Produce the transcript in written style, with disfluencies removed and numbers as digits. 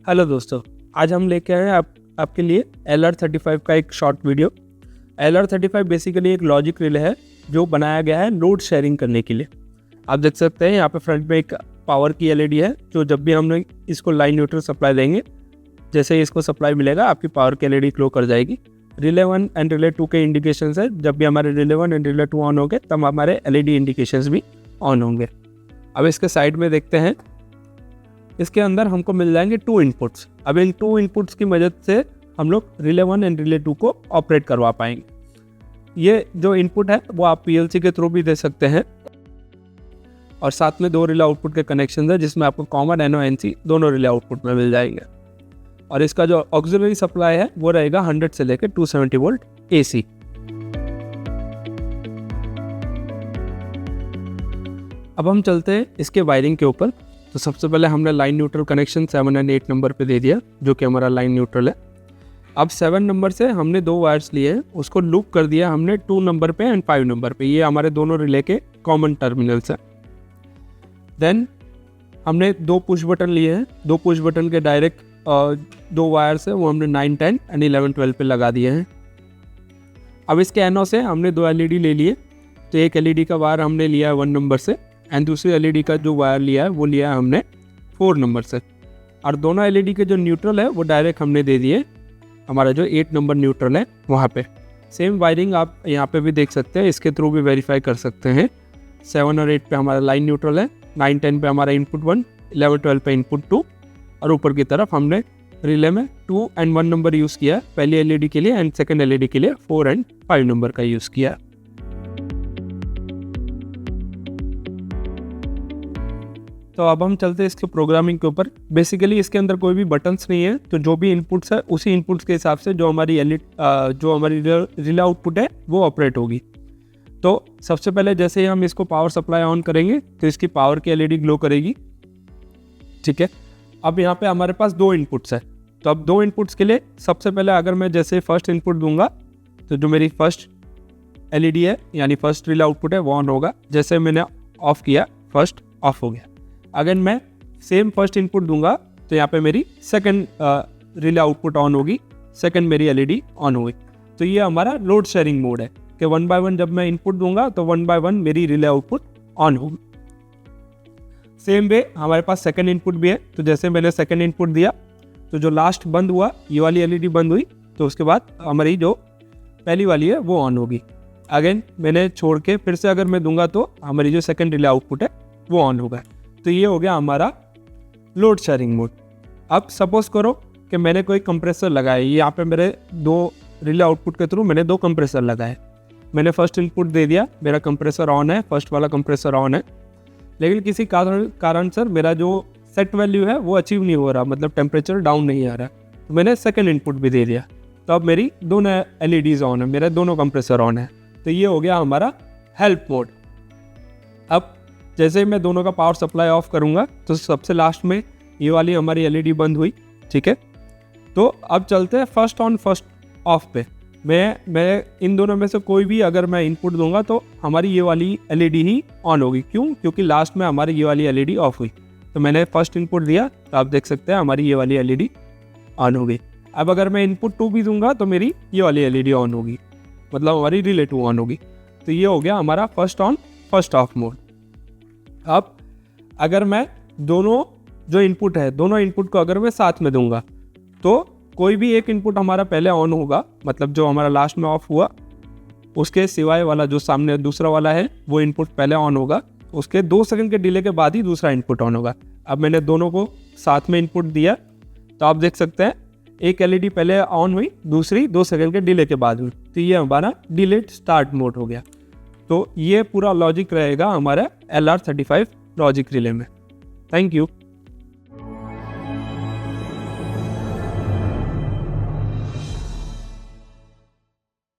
Hello दोस्तों, आज हम लेके आए हैं आपके लिए LR35 का एक शॉर्ट वीडियो। LR35 बेसिकली एक लॉजिक रिले है जो बनाया गया है लोड शेयरिंग करने के लिए। आप देख सकते हैं यहाँ पे फ्रंट में एक पावर की LED है जो जब भी हम इसको लाइन न्यूट्रल सप्लाई देंगे, जैसे ही इसको सप्लाई मिलेगा आपकी पावर की LED ग्लो कर जाएगी। रिले 1 एंड रिले 2 के इंडिकेशंस है, जब भी हमारे रिले 1 एंड रिले 2 ऑन होंगे तब हमारे LED इंडिकेशंस भी ऑन होंगे। अब इसके साइड में देखते हैं, इसके अंदर हमको मिल जाएंगे 2 इनपुट्स। अब इन 2 इनपुट्स की मदद से हम लोग रिले 1 एंड रिले 2 को ऑपरेट करवा पाएंगे। ये जो इनपुट है वो आप PLC के थ्रू भी दे सकते हैं और साथ में 2 रिले आउटपुट के कनेक्शन है जिसमें आपको कॉमन NO/NC दोनों रिले आउटपुट में मिल जाएंगे। और इसका जो ऑक्सिलरी सप्लाई है वो रहेगा 100 से लेकर 270 वोल्ट AC। अब हम चलते हैं इसके वायरिंग के ऊपर। तो सबसे पहले हमने line neutral connection 7 and 8 number पे दे दिया, जो कि हमारा लाइन न्यूट्रल है। अब 7 नंबर से हमने 2 वायर्स लिए हैं, उसको लूप कर दिया हमने 2 नंबर पे एंड 5 नंबर पे। ये हमारे दोनों रिले के कॉमन टर्मिनल्स हैं। देन हमने 2 पुश बटन लिए हैं। 2 पुश बटन के डायरेक्ट 2 वायर्स है वो हमने 9, 10 एंड 11, 12 पे लगा दिए हैं। अब इसके NO से हमने 2 LED ले लिए। तो एक LED का वायर हमने लिया है 1 नंबर से एंड दूसरी LED का जो वायर लिया है वो लिया है हमने 4 नंबर से। और दोनों LED के जो न्यूट्रल है वो डायरेक्ट हमने दे दिए हमारा जो 8 नंबर न्यूट्रल है वहाँ पे। सेम वायरिंग आप यहाँ पे भी देख सकते हैं, इसके थ्रू भी वेरीफाई कर सकते हैं। 7 और 8 पे हमारा लाइन न्यूट्रल है, 9, 10 पे हमारा इनपुट 1, 11, 12 पे इनपुट 2 और ऊपर की तरफ हमने रिले में 2 एंड 1 नंबर यूज़ किया पहली LED के लिए एंड सेकेंड LED के लिए 4 एंड 5 नंबर का यूज़ किया। तो अब हम चलते हैं इसके प्रोग्रामिंग के ऊपर। बेसिकली इसके अंदर कोई भी बटन्स नहीं है, तो जो भी इनपुट्स है उसी इनपुट्स के हिसाब से जो हमारी रिले आउटपुट है वो ऑपरेट होगी। तो सबसे पहले जैसे ही हम इसको पावर सप्लाई ऑन करेंगे तो इसकी पावर की LED ग्लो करेगी, ठीक है। अब यहाँ पे हमारे पास 2 इनपुट्स है, तो अब 2 इनपुट्स के लिए सबसे पहले अगर मैं जैसे फर्स्ट इनपुट दूंगा तो जो मेरी फर्स्ट LED है यानी फर्स्ट रिले आउटपुट है वो ऑन होगा। जैसे मैंने ऑफ किया फर्स्ट ऑफ हो गया। अगर मैं सेम फर्स्ट इनपुट दूंगा तो यहाँ पे मेरी सेकंड रिले आउटपुट ऑन होगी, सेकंड मेरी LED ऑन होगी। तो ये हमारा लोड शेयरिंग मोड है कि 1 बाय 1 जब मैं इनपुट दूंगा तो 1 बाय 1 मेरी रिले आउटपुट ऑन होगी। सेम वे हमारे पास सेकंड इनपुट भी है। तो जैसे मैंने सेकंड इनपुट दिया तो जो लास्ट बंद हुआ ये वाली LED बंद हुई, तो उसके बाद हमारी जो पहली वाली है वो ऑन होगी। अगेन मैंने छोड़ के फिर से अगर मैं दूंगा तो हमारी जो सेकंड रिले आउटपुट है वो ऑन होगा। तो ये हो गया हमारा लोड शेयरिंग मोड। अब सपोज करो कि मैंने कोई कंप्रेसर लगाया, यहाँ पे मेरे 2 रिले आउटपुट के थ्रू मैंने 2 कंप्रेसर लगाए। मैंने फर्स्ट इनपुट दे दिया, मेरा कंप्रेसर ऑन है, फर्स्ट वाला कंप्रेसर ऑन है, लेकिन किसी कारण सर मेरा जो सेट वैल्यू है वो अचीव नहीं हो रहा, मतलब टेम्परेचर डाउन नहीं आ रहा। तो मैंने सेकेंड इनपुट भी दे दिया, तो अब मेरी दोनों LEDs ऑन है, मेरे दोनों कंप्रेसर ऑन है। तो ये हो गया हमारा हेल्प मोड। अब जैसे ही मैं दोनों का पावर सप्लाई ऑफ करूंगा तो सबसे लास्ट में ये वाली हमारी LED बंद हुई, ठीक है। तो अब चलते हैं फर्स्ट ऑन फर्स्ट ऑफ पे। मैं इन दोनों में से कोई भी अगर मैं इनपुट दूंगा तो हमारी ये वाली LED ही ऑन होगी। क्यों? क्योंकि लास्ट में हमारी ये वाली LED ऑफ हुई। तो मैंने फर्स्ट इनपुट दिया तो आप देख सकते हैं हमारी ये वाली LED ऑन हो गई। अब अगर मैं इनपुट 2 भी दूंगा तो मेरी ये वाली LED ऑन होगी, मतलब हमारी रिले 2 ऑन होगी। तो ये हो गया हमारा first on first of mode. अब अगर मैं दोनों जो इनपुट है दोनों इनपुट को अगर मैं साथ में दूंगा तो कोई भी एक इनपुट हमारा पहले ऑन होगा, मतलब जो हमारा लास्ट में ऑफ हुआ उसके सिवाय वाला जो सामने दूसरा वाला है वो इनपुट पहले ऑन होगा, उसके 2 सेकंड के डिले के बाद ही दूसरा इनपुट ऑन होगा। अब मैंने दोनों को साथ में इनपुट दिया तो आप देख सकते हैं एक LED पहले ऑन हुई, दूसरी 2 सेकंड के डिले के बाद हुई। तो ये हमारा डिलेड स्टार्ट मोड हो गया। तो ये पूरा लॉजिक रहेगा हमारा LR35 लॉजिक रिले में। Thank you.